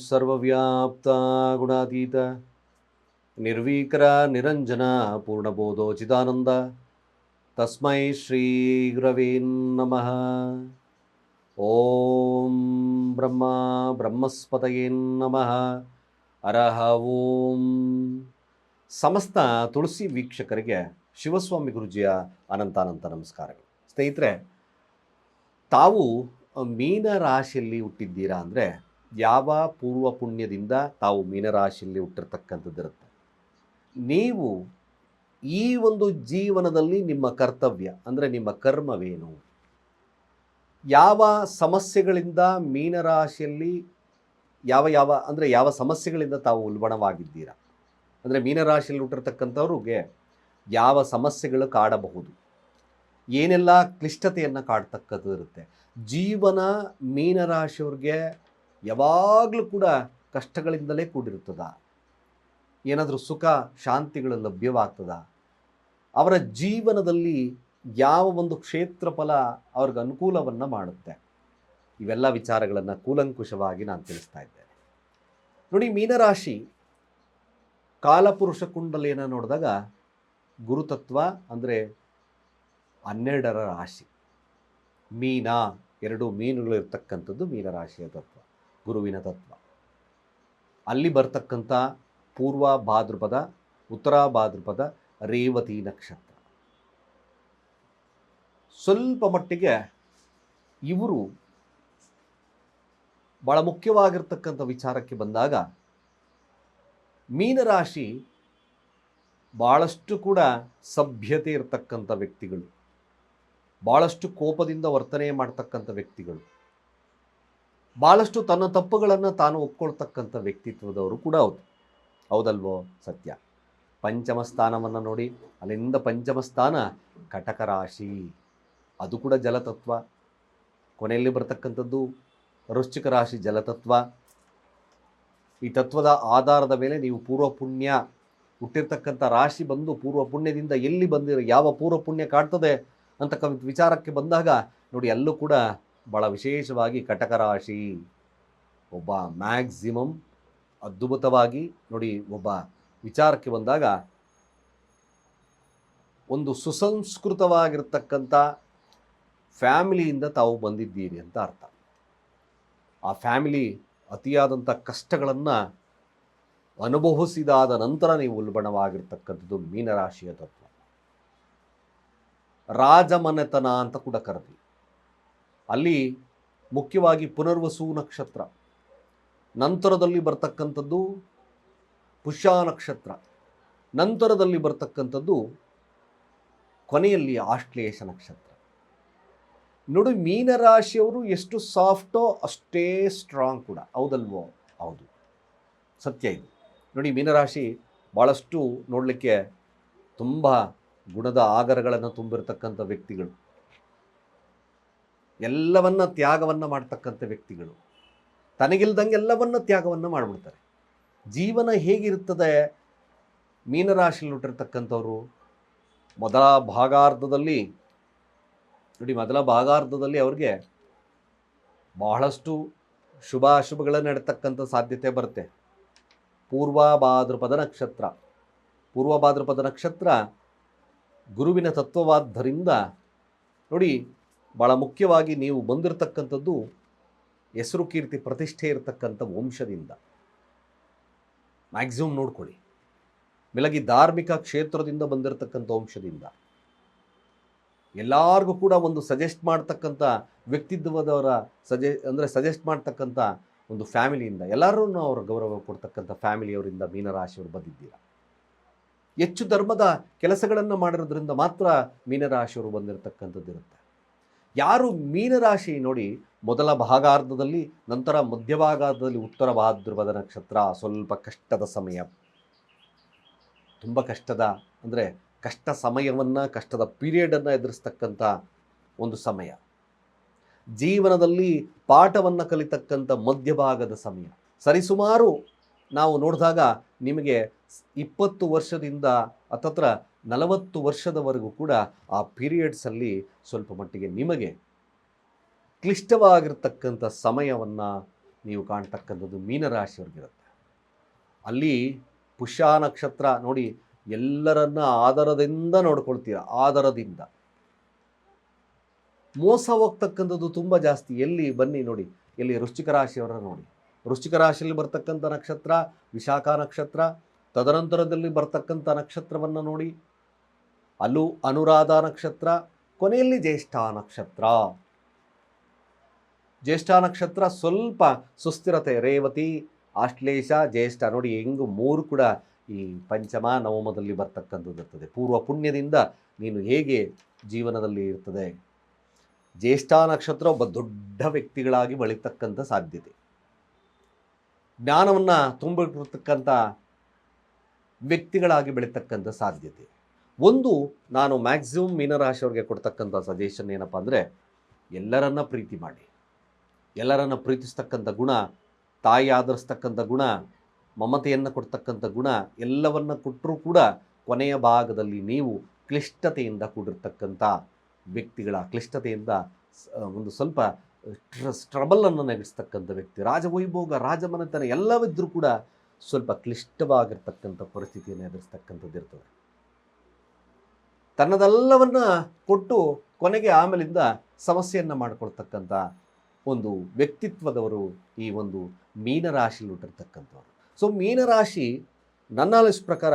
ಸರ್ವವ್ಯಾಪ್ತ ಗುಣಾತೀತ ನಿರ್ವೀಕರ ನಿರಂಜನ ಪೂರ್ಣಬೋಧೋ ಚಿದಾನಂದ ತಸ್ಮೈ ಶ್ರೀ ಗುರವೇ ನಮಃ. ಓಂ ಬ್ರಹ್ಮ ಬ್ರಹ್ಮಸ್ಪತಯೇ ನಮಃ. ಹರಃ ಓಂ. ಸಮಸ್ತ ತುಳಸಿ ವೀಕ್ಷಕರಿಗೆ ಶಿವಸ್ವಾಮಿ ಗುರುಜಿಯ ಅನಂತಾನಂತ ನಮಸ್ಕಾರಗಳು. ಸ್ನೇಹಿತರೆ, ತಾವು ಮೀನರಾಶಿಯಲ್ಲಿ ಹುಟ್ಟಿದ್ದೀರಾ ಅಂದರೆ ಯಾವ ಪೂರ್ವ ಪುಣ್ಯದಿಂದ ತಾವು ಮೀನರಾಶಿಯಲ್ಲಿ ಹುಟ್ಟಿರ್ತಕ್ಕಂಥದ್ದಿರುತ್ತೆ. ನೀವು ಈ ಒಂದು ಜೀವನದಲ್ಲಿ ನಿಮ್ಮ ಕರ್ತವ್ಯ ಅಂದರೆ ನಿಮ್ಮ ಕರ್ಮವೇನು, ಯಾವ ಸಮಸ್ಯೆಗಳಿಂದ ಮೀನರಾಶಿಯಲ್ಲಿ ಯಾವ ಸಮಸ್ಯೆಗಳಿಂದ ತಾವು ಉಲ್ಬಣವಾಗಿದ್ದೀರಾ, ಅಂದರೆ ಮೀನರಾಶಿಯಲ್ಲಿ ಹುಟ್ಟಿರ್ತಕ್ಕಂಥವ್ರಿಗೆ ಯಾವ ಸಮಸ್ಯೆಗಳು ಕಾಡಬಹುದು, ಏನೆಲ್ಲ ಕ್ಲಿಷ್ಟತೆಯನ್ನು ಕಾಡ್ತಕ್ಕಂಥದ್ದು ಇರುತ್ತೆ. ಜೀವನ ಮೀನರಾಶಿಯವ್ರಿಗೆ ಯಾವಾಗಲೂ ಕೂಡ ಕಷ್ಟಗಳಿಂದಲೇ ಕೂಡಿರ್ತದ. ಏನಾದರೂ ಸುಖ ಶಾಂತಿಗಳು ಲಭ್ಯವಾಗ್ತದ? ಅವರ ಜೀವನದಲ್ಲಿ ಯಾವ ಒಂದು ಕ್ಷೇತ್ರ ಫಲ ಅವ್ರಿಗೆ ಅನುಕೂಲವನ್ನು ಮಾಡುತ್ತೆ? ಇವೆಲ್ಲ ವಿಚಾರಗಳನ್ನು ಕೂಲಂಕುಷವಾಗಿ ನಾನು ತಿಳಿಸ್ತಾ ಇದ್ದೇನೆ. ನೋಡಿ, ಮೀನರಾಶಿ ಕಾಲಪುರುಷ ಕುಂಡಲಿಯನ್ನು ನೋಡಿದಾಗ ಗುರುತತ್ವ ಅಂದರೆ 12ರ ರಾಶಿ. ಮೀನ, 2 ಮೀನುಗಳು ಇರ್ತಕ್ಕಂಥದ್ದು ಮೀನರಾಶಿಯ ತತ್ವ, ಗುರುವಿನ ತತ್ವ. ಅಲ್ಲಿ ಬರ್ತಕ್ಕಂಥ ಪೂರ್ವ ಭಾದ್ರಪದ, ಉತ್ತರ ಭಾದ್ರಪದ, ರೇವತಿ ನಕ್ಷತ್ರ. ಸ್ವಲ್ಪ ಮಟ್ಟಿಗೆ ಇವರು ಭಾಳ ಮುಖ್ಯವಾಗಿರ್ತಕ್ಕಂಥ ವಿಚಾರಕ್ಕೆ ಬಂದಾಗ ಮೀನರಾಶಿ ಭಾಳಷ್ಟು ಕೂಡ ಸಭ್ಯತೆ ಇರತಕ್ಕಂಥ ವ್ಯಕ್ತಿಗಳು, ಭಾಳಷ್ಟು ಕೋಪದಿಂದ ವರ್ತನೆ ಮಾಡ್ತಕ್ಕಂಥ ವ್ಯಕ್ತಿಗಳು, ಭಾಳಷ್ಟು ತನ್ನ ತಪ್ಪುಗಳನ್ನು ತಾನು ಒಪ್ಕೊಳ್ತಕ್ಕಂಥ ವ್ಯಕ್ತಿತ್ವದವರು ಕೂಡ ಹೌದಲ್ವೋ? ಸತ್ಯ. ಪಂಚಮ ಸ್ಥಾನವನ್ನು ನೋಡಿ, ಅಲ್ಲಿಂದ ಪಂಚಮ ಸ್ಥಾನ ಕಟಕ ರಾಶಿ, ಅದು ಕೂಡ ಜಲತತ್ವ. ಕೊನೆಯಲ್ಲಿ ಬರ್ತಕ್ಕಂಥದ್ದು ವೃಶ್ಚಿಕ ರಾಶಿ, ಜಲತತ್ವ. ಈ ತತ್ವದ ಆಧಾರದ ಮೇಲೆ ನೀವು ಪೂರ್ವ ಪುಣ್ಯ ಹುಟ್ಟಿರ್ತಕ್ಕಂಥ ರಾಶಿ ಬಂದು ಪೂರ್ವ ಪುಣ್ಯದಿಂದ ಎಲ್ಲಿ ಬಂದಿರೋ, ಯಾವ ಪೂರ್ವ ಪುಣ್ಯ ಕಾಡ್ತದೆ ಅಂತಕ್ಕಂಥ ವಿಚಾರಕ್ಕೆ ಬಂದಾಗ ನೋಡಿ, ಅಲ್ಲೂ ಕೂಡ ಭಾಳ ವಿಶೇಷವಾಗಿ ಕಟಕ ರಾಶಿ ಒಬ್ಬ ಮ್ಯಾಕ್ಸಿಮಮ್ ಅದ್ಭುತವಾಗಿ ನೋಡಿ. ಒಬ್ಬ ವಿಚಾರಕ್ಕೆ ಬಂದಾಗ ಒಂದು ಸುಸಂಸ್ಕೃತವಾಗಿರ್ತಕ್ಕಂಥ ಫ್ಯಾಮಿಲಿಯಿಂದ ತಾವು ಬಂದಿದ್ದೀರಿ ಅಂತ ಅರ್ಥ. ಆ ಫ್ಯಾಮಿಲಿ ಅತಿಯಾದಂಥ ಕಷ್ಟಗಳನ್ನು ಅನುಭವಿಸಿದಾದ ನಂತರ ನೀವು ಉಲ್ಬಣವಾಗಿರ್ತಕ್ಕಂಥದ್ದು ಮೀನರಾಶಿಯ ತತ್ವ. ರಾಜಮನೆತನ ಅಂತ ಕೂಡ ಕರೆದಿ. ಅಲ್ಲಿ ಮುಖ್ಯವಾಗಿ ಪುನರ್ವಸು ನಕ್ಷತ್ರ, ನಂತರದಲ್ಲಿ ಬರ್ತಕ್ಕಂಥದ್ದು ಪುಷ್ಯ ನಕ್ಷತ್ರ, ನಂತರದಲ್ಲಿ ಬರ್ತಕ್ಕಂಥದ್ದು ಕೊನೆಯಲ್ಲಿ ಆಶ್ಲೇಷ ನಕ್ಷತ್ರ. ನೋಡಿ, ಮೀನರಾಶಿಯವರು ಎಷ್ಟು ಸಾಫ್ಟೋ ಅಷ್ಟೇ ಸ್ಟ್ರಾಂಗ್ ಕೂಡ, ಹೌದಲ್ವೋ? ಹೌದು, ಸತ್ಯ ಇದು. ನೋಡಿ, ಮೀನರಾಶಿ ಭಾಳಷ್ಟು ನೋಡಲಿಕ್ಕೆ ತುಂಬ ಗುಣದ ಆಗರಗಳನ್ನು ತುಂಬಿರ್ತಕ್ಕಂಥ ವ್ಯಕ್ತಿಗಳು, ಎಲ್ಲವನ್ನ ತ್ಯಾಗವನ್ನು ಮಾಡ್ತಕ್ಕಂಥ ವ್ಯಕ್ತಿಗಳು, ತನಗಿಲ್ದಂಗೆ ಎಲ್ಲವನ್ನ ತ್ಯಾಗವನ್ನು ಮಾಡಿಬಿಡ್ತಾರೆ. ಜೀವನ ಹೇಗಿರ್ತದೆ ಮೀನರಾಶಿಯಲ್ಲಿ ಹುಟ್ಟಿರ್ತಕ್ಕಂಥವ್ರು? ಮೊದಲ ಭಾಗಾರ್ಧದಲ್ಲಿ ಅವ್ರಿಗೆ ಬಹಳಷ್ಟು ಶುಭಾಶುಭಗಳನ್ನು ನಡೀತಕ್ಕಂಥ ಸಾಧ್ಯತೆ ಬರುತ್ತೆ. ಪೂರ್ವ ಭಾದ್ರಪದ ನಕ್ಷತ್ರ ಗುರುವಿನ ತತ್ವವಾದ್ದರಿಂದ ನೋಡಿ, ಭಾಳ ಮುಖ್ಯವಾಗಿ ನೀವು ಬಂದಿರತಕ್ಕಂಥದ್ದು ಹೆಸರು ಕೀರ್ತಿ ಪ್ರತಿಷ್ಠೆ ಇರತಕ್ಕಂಥ ವಂಶದಿಂದ. ಮ್ಯಾಕ್ಸಿಮಮ್ ನೋಡ್ಕೊಳ್ಳಿ, ಮೇಲಾಗಿ ಧಾರ್ಮಿಕ ಕ್ಷೇತ್ರದಿಂದ ಬಂದಿರತಕ್ಕಂಥ ವಂಶದಿಂದ. ಎಲ್ಲರಿಗೂ ಕೂಡ ಒಂದು ಸಜೆಸ್ಟ್ ಮಾಡ್ತಕ್ಕಂಥ ವ್ಯಕ್ತಿತ್ವದವರ ಸಜೆಸ್ಟ್ ಮಾಡ್ತಕ್ಕಂಥ ಒಂದು ಫ್ಯಾಮಿಲಿಯಿಂದ, ಎಲ್ಲರೂ ಅವ್ರ ಗೌರವ ಕೊಡ್ತಕ್ಕಂಥ ಫ್ಯಾಮಿಲಿಯವರಿಂದ ಮೀನರಾಶಿಯವರು ಬಂದಿದ್ದೀರಾ. ಹೆಚ್ಚು ಧರ್ಮದ ಕೆಲಸಗಳನ್ನು ಮಾಡಿರೋದ್ರಿಂದ ಮಾತ್ರ ಮೀನರಾಶಿಯವರು ಬಂದಿರತಕ್ಕಂಥದ್ದಿರುತ್ತೆ. ಯಾರು ಮೀನರಾಶಿ ನೋಡಿ, ಮೊದಲ ಭಾಗಾರ್ಧದಲ್ಲಿ, ನಂತರ ಮಧ್ಯಭಾಗಾರ್ಧದಲ್ಲಿ ಉತ್ತರ ಭಾದ್ರಪದ ನಕ್ಷತ್ರ ಸ್ವಲ್ಪ ಕಷ್ಟದ ಸಮಯ, ತುಂಬ ಕಷ್ಟದ ಅಂದರೆ ಕಷ್ಟ ಸಮಯವನ್ನು, ಕಷ್ಟದ ಪೀರಿಯಡನ್ನು ಎದುರಿಸ್ತಕ್ಕಂಥ ಒಂದು ಸಮಯ. ಜೀವನದಲ್ಲಿ ಪಾಠವನ್ನು ಕಲಿತಕ್ಕಂಥ ಮಧ್ಯಭಾಗದ ಸಮಯ. ಸರಿಸುಮಾರು ನಾವು ನೋಡಿದಾಗ ನಿಮಗೆ 20 ವರ್ಷದಿಂದ ಹತ್ತತ್ರ 40 ವರ್ಷದವರೆಗೂ ಕೂಡ ಆ ಪೀರಿಯಡ್ಸಲ್ಲಿ ಸ್ವಲ್ಪ ಮಟ್ಟಿಗೆ ನಿಮಗೆ ಕ್ಲಿಷ್ಟವಾಗಿರ್ತಕ್ಕಂಥ ಸಮಯವನ್ನು ನೀವು ಕಾಣ್ತಕ್ಕಂಥದ್ದು ಮೀನರಾಶಿಯವ್ರಿಗಿರುತ್ತೆ. ಅಲ್ಲಿ ಪುಷ್ಯ ನಕ್ಷತ್ರ ನೋಡಿ, ಎಲ್ಲರನ್ನ ಆದರದಿಂದ ನೋಡ್ಕೊಳ್ತೀರ, ಆದರದಿಂದ. ಮೋಸ ಹೋಗ್ತಕ್ಕಂಥದ್ದು ತುಂಬ ಜಾಸ್ತಿ. ಎಲ್ಲಿ ಬನ್ನಿ ನೋಡಿ, ಎಲ್ಲಿ ವೃಶ್ಚಿಕ ರಾಶಿಯವರ ನೋಡಿ, ವೃಶ್ಚಿಕ ರಾಶಿಯಲ್ಲಿ ಬರ್ತಕ್ಕಂಥ ನಕ್ಷತ್ರ ವಿಶಾಖ ನಕ್ಷತ್ರ, ತದನಂತರದಲ್ಲಿ ಬರ್ತಕ್ಕಂಥ ನಕ್ಷತ್ರವನ್ನು ನೋಡಿ, ಅಲ್ಲೂ ಅನುರಾಧ ನಕ್ಷತ್ರ, ಕೊನೆಯಲ್ಲಿ ಜ್ಯೇಷ್ಠ ನಕ್ಷತ್ರ. ಜ್ಯೇಷ್ಠ ನಕ್ಷತ್ರ ಸ್ವಲ್ಪ ಸುಸ್ಥಿರತೆ, ರೇವತಿ, ಆಶ್ಲೇಷ, ಜ್ಯೇಷ್ಠ ನೋಡಿ ಹೆಂಗು ಮೂರು ಕೂಡ ಈ ಪಂಚಮ ನವಮದಲ್ಲಿ ಬರ್ತಕ್ಕಂಥದ್ದು ಇರ್ತದೆ. ಪೂರ್ವ ಪುಣ್ಯದಿಂದ ನೀನು ಹೇಗೆ ಜೀವನದಲ್ಲಿ ಇರ್ತದೆ. ಜ್ಯೇಷ್ಠ ನಕ್ಷತ್ರ ಒಬ್ಬ ದೊಡ್ಡ ವ್ಯಕ್ತಿಗಳಾಗಿ ಬೆಳೀತಕ್ಕಂಥ ಸಾಧ್ಯತೆ, ಜ್ಞಾನವನ್ನು ತುಂಬಿರ್ತಕ್ಕಂಥ ವ್ಯಕ್ತಿಗಳಾಗಿ ಬೆಳೀತಕ್ಕಂಥ ಸಾಧ್ಯತೆ. ಒಂದು ನಾನು ಮ್ಯಾಕ್ಸಿಮಮ್ ಮೀನರಾಶಿಯವ್ರಿಗೆ ಕೊಡ್ತಕ್ಕಂಥ ಸಜೆಷನ್ ಏನಪ್ಪ ಅಂದರೆ, ಎಲ್ಲರನ್ನ ಪ್ರೀತಿ ಮಾಡಿ, ಎಲ್ಲರನ್ನ ಪ್ರೀತಿಸ್ತಕ್ಕಂಥ ಗುಣ, ತಾಯಿ ಆಧರಿಸ್ತಕ್ಕಂಥ ಗುಣ, ಮಮತೆಯನ್ನು ಕೊಡ್ತಕ್ಕಂಥ ಗುಣ ಎಲ್ಲವನ್ನ ಕೊಟ್ಟರೂ ಕೂಡ ಕೊನೆಯ ಭಾಗದಲ್ಲಿ ನೀವು ಕ್ಲಿಷ್ಟತೆಯಿಂದ ಕೂಡಿರ್ತಕ್ಕಂಥ ವ್ಯಕ್ತಿಗಳ, ಕ್ಲಿಷ್ಟತೆಯಿಂದ ಒಂದು ಸ್ವಲ್ಪ ಟ್ರಬಲನ್ನು ನಡೆಸ್ತಕ್ಕಂಥ ವ್ಯಕ್ತಿ, ರಾಜವೈಭೋಗ, ರಾಜಮನೆತನ ಎಲ್ಲವಿದ್ದರೂ ಕೂಡ ಸ್ವಲ್ಪ ಕ್ಲಿಷ್ಟವಾಗಿರ್ತಕ್ಕಂಥ ಪರಿಸ್ಥಿತಿಯನ್ನು ಎದುರಿಸ್ತಕ್ಕಂಥದ್ದು ಇರ್ತದೆ. ತನ್ನದೆಲ್ಲವನ್ನ ಕೊಟ್ಟು ಕೊನೆಗೆ ಆಮೇಲಿಂದ ಸಮಸ್ಯೆಯನ್ನು ಮಾಡಿಕೊಳ್ತಕ್ಕಂಥ ಒಂದು ವ್ಯಕ್ತಿತ್ವದವರು ಈ ಒಂದು ಮೀನರಾಶಿಯಲ್ಲಿ ಹುಟ್ಟಿರ್ತಕ್ಕಂಥವ್ರು. ಸೊ ಮೀನರಾಶಿ ನನ್ನ ಅನಿಸ್ ಪ್ರಕಾರ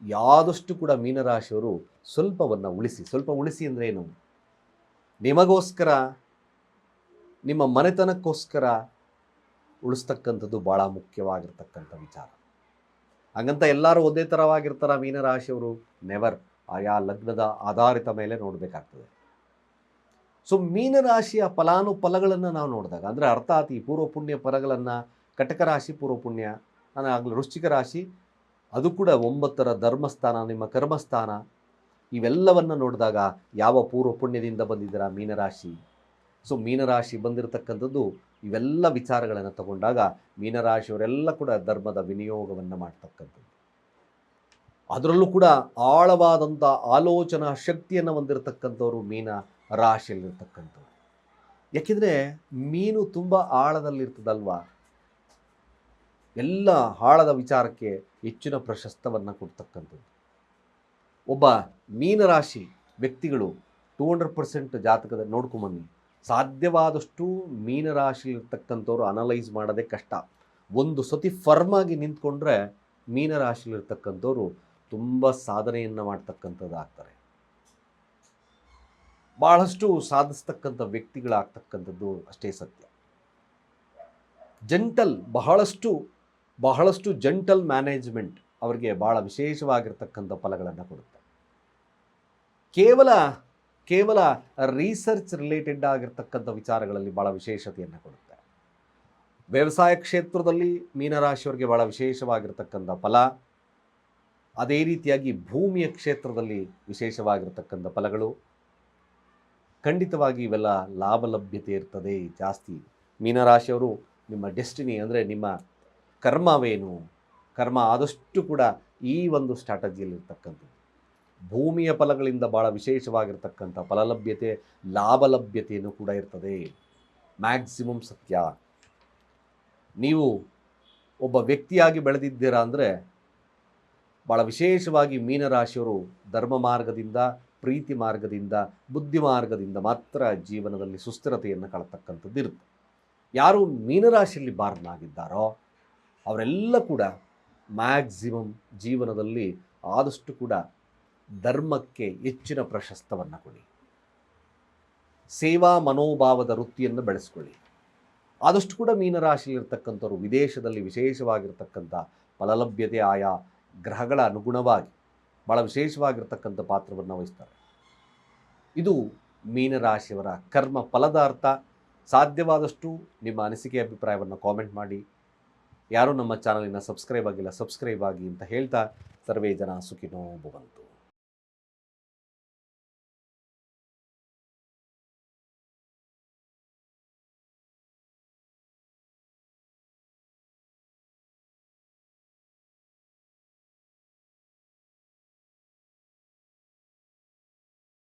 ಯಾದಷ್ಟು ಕೂಡ ಮೀನರಾಶಿಯವರು ಸ್ವಲ್ಪವನ್ನು ಉಳಿಸಿ, ಸ್ವಲ್ಪ ಉಳಿಸಿ ಅಂದರೆ ಏನು, ನಿಮಗೋಸ್ಕರ, ನಿಮ್ಮ ಮನೆತನಕ್ಕೋಸ್ಕರ ಉಳಿಸ್ತಕ್ಕಂಥದ್ದು ಭಾಳ ಮುಖ್ಯವಾಗಿರ್ತಕ್ಕಂಥ ವಿಚಾರ. ಹಾಗಂತ ಎಲ್ಲರೂ ಒಂದೇ ಥರವಾಗಿರ್ತಾರ ಮೀನರಾಶಿಯವರು? ನೆವರ್. ಆಯಾ ಲಗ್ನದ ಆಧಾರಿತ ಮೇಲೆ ನೋಡಬೇಕಾಗ್ತದೆ. ಸೊ ಮೀನರಾಶಿಯ ಫಲಾನುಫಲಗಳನ್ನು ನಾವು ನೋಡಿದಾಗ, ಅಂದರೆ ಅರ್ಥಾತ್ ಈ ಪೂರ್ವ ಪುಣ್ಯ ಫಲಗಳನ್ನು, ಕಟಕ ರಾಶಿ ಪೂರ್ವ ಪುಣ್ಯ, ನಾನು ಆಗಲೇ ವೃಶ್ಚಿಕ ರಾಶಿ ಅದು ಕೂಡ 9ರ ಧರ್ಮಸ್ಥಾನ, ನಿಮ್ಮ ಕರ್ಮಸ್ಥಾನ, ಇವೆಲ್ಲವನ್ನು ನೋಡಿದಾಗ ಯಾವ ಪೂರ್ವ ಪುಣ್ಯದಿಂದ ಬಂದಿದ್ದೀರಾ ಮೀನರಾಶಿ. ಸೊ ಮೀನರಾಶಿ ಬಂದಿರತಕ್ಕಂಥದ್ದು ಇವೆಲ್ಲ ವಿಚಾರಗಳನ್ನು ತಗೊಂಡಾಗ ಮೀನರಾಶಿಯವರೆಲ್ಲ ಕೂಡ ಧರ್ಮದ ವಿನಿಯೋಗವನ್ನು ಮಾಡ್ತಕ್ಕಂಥದ್ದು, ಅದರಲ್ಲೂ ಕೂಡ ಆಳವಾದಂಥ ಆಲೋಚನಾ ಶಕ್ತಿಯನ್ನು ಹೊಂದಿರತಕ್ಕಂಥವ್ರು ಮೀನ ರಾಶಿಯಲ್ಲಿರ್ತಕ್ಕಂಥವ್ರು. ಯಾಕೆಂದರೆ ಮೀನು ತುಂಬ ಆಳದಲ್ಲಿರ್ತದಲ್ವಾ, ಎಲ್ಲ ಆಳದ ವಿಚಾರಕ್ಕೆ ಹೆಚ್ಚಿನ ಪ್ರಶಸ್ತವನ್ನು ಕೊಡ್ತಕ್ಕಂಥದ್ದು. ಒಬ್ಬ ಮೀನರಾಶಿ ವ್ಯಕ್ತಿಗಳು 200% ಜಾತಕದಲ್ಲಿ ನೋಡ್ಕೊಂಬನ್ನಿ, ಸಾಧ್ಯವಾದಷ್ಟು ಮೀನರಾಶಿಲಿರ್ತಕ್ಕಂಥವ್ರು ಅನಲೈಸ್ ಮಾಡೋದೇ ಕಷ್ಟ. ಒಂದು ಸತಿ ಫರ್ಮಾಗಿ ನಿಂತ್ಕೊಂಡ್ರೆ ಮೀನರಾಶಿಲಿರ್ತಕ್ಕಂಥವ್ರು ತುಂಬ ಸಾಧನೆಯನ್ನು ಮಾಡ್ತಕ್ಕಂಥದ್ದು ಆಗ್ತಾರೆ, ಭಾಳಷ್ಟು ಸಾಧಿಸ್ತಕ್ಕಂಥ ವ್ಯಕ್ತಿಗಳಾಗ್ತಕ್ಕಂಥದ್ದು ಅಷ್ಟೇ ಸತ್ಯ. ಜಂಟಲ್, ಬಹಳಷ್ಟು ಜಂಟಲ್ ಮ್ಯಾನೇಜ್ಮೆಂಟ್ ಅವರಿಗೆ ಭಾಳ ವಿಶೇಷವಾಗಿರ್ತಕ್ಕಂಥ ಫಲಗಳನ್ನು ಕೊಡುತ್ತೆ. ಕೇವಲ ರಿಸರ್ಚ್ ರಿಲೇಟೆಡ್ ಆಗಿರ್ತಕ್ಕಂಥ ವಿಚಾರಗಳಲ್ಲಿ ಭಾಳ ವಿಶೇಷತೆಯನ್ನು ಕೊಡುತ್ತೆ. ವ್ಯವಸಾಯ ಕ್ಷೇತ್ರದಲ್ಲಿ ಮೀನರಾಶಿಯವರಿಗೆ ಭಾಳ ವಿಶೇಷವಾಗಿರ್ತಕ್ಕಂಥ ಫಲ, ಅದೇ ರೀತಿಯಾಗಿ ಭೂಮಿಯ ಕ್ಷೇತ್ರದಲ್ಲಿ ವಿಶೇಷವಾಗಿರ್ತಕ್ಕಂಥ ಫಲಗಳು. ಖಂಡಿತವಾಗಿ ಇವೆಲ್ಲ ಲಾಭಲಭ್ಯತೆ ಇರ್ತದೆ ಜಾಸ್ತಿ. ಮೀನರಾಶಿಯವರು ನಿಮ್ಮ ಡೆಸ್ಟಿನಿ ಅಂದರೆ ನಿಮ್ಮ ಕರ್ಮವೇನು, ಕರ್ಮ ಆದಷ್ಟು ಕೂಡ ಈ ಒಂದು ಸ್ಟ್ರಾಟಜಿಯಲ್ಲಿರ್ತಕ್ಕಂಥದ್ದು. ಭೂಮಿಯ ಫಲಗಳಿಂದ ಭಾಳ ವಿಶೇಷವಾಗಿರ್ತಕ್ಕಂಥ ಫಲಲಭ್ಯತೆ, ಲಾಭಲಭ್ಯತೆಯೂ ಕೂಡ ಇರ್ತದೆ. ಮ್ಯಾಕ್ಸಿಮಮ್ ಸತ್ಯ. ನೀವು ಒಬ್ಬ ವ್ಯಕ್ತಿಯಾಗಿ ಬೆಳೆದಿದ್ದೀರಾ ಅಂದರೆ ಭಾಳ ವಿಶೇಷವಾಗಿ ಮೀನರಾಶಿಯವರು ಧರ್ಮ ಮಾರ್ಗದಿಂದ, ಪ್ರೀತಿ ಮಾರ್ಗದಿಂದ, ಬುದ್ಧಿ ಮಾರ್ಗದಿಂದ ಮಾತ್ರ ಜೀವನದಲ್ಲಿ ಸುಸ್ಥಿರತೆಯನ್ನು ಕಾಣತಕ್ಕಂಥದ್ದು ಇರುತ್ತೆ. ಯಾರು ಮೀನರಾಶಿಯಲ್ಲಿ ಬಾರನಾಗಿದ್ದಾರೋ ಅವರೆಲ್ಲ ಕೂಡ ಮ್ಯಾಕ್ಸಿಮಮ್ ಜೀವನದಲ್ಲಿ ಆದಷ್ಟು ಕೂಡ ಧರ್ಮಕ್ಕೆ ಹೆಚ್ಚಿನ ಪ್ರಶಸ್ತವನ್ನು ಕೊಡಿ, ಸೇವಾ ಮನೋಭಾವದ ವೃತ್ತಿಯನ್ನು ಬೆಳೆಸ್ಕೊಳ್ಳಿ. ಆದಷ್ಟು ಕೂಡ ಮೀನರಾಶಿಯಲ್ಲಿರ್ತಕ್ಕಂಥವ್ರು ವಿದೇಶದಲ್ಲಿ ವಿಶೇಷವಾಗಿರ್ತಕ್ಕಂಥ ಫಲಲಭ್ಯತೆ ಆಯಾ ಗ್ರಹಗಳ ಅನುಗುಣವಾಗಿ ಭಾಳ ವಿಶೇಷವಾಗಿರ್ತಕ್ಕಂಥ ಪಾತ್ರವನ್ನು ವಹಿಸ್ತಾರೆ. ಇದು ಮೀನರಾಶಿಯವರ ಕರ್ಮ ಫಲದ ಅರ್ಥ. ಸಾಧ್ಯವಾದಷ್ಟು ನಿಮ್ಮ ಅನಿಸಿಕೆ ಅಭಿಪ್ರಾಯವನ್ನು ಕಾಮೆಂಟ್ ಮಾಡಿ. ಯಾರೂ ನಮ್ಮ ಚಾನಲಿನ ಸಬ್ಸ್ಕ್ರೈಬ್ ಆಗಿಲ್ಲ, ಸಬ್ಸ್ಕ್ರೈಬ್ ಆಗಿ ಅಂತ ಹೇಳ್ತಾ, ಸರ್ವೇ ಜನ ಸುಖಿನೋ ಭವಂತು.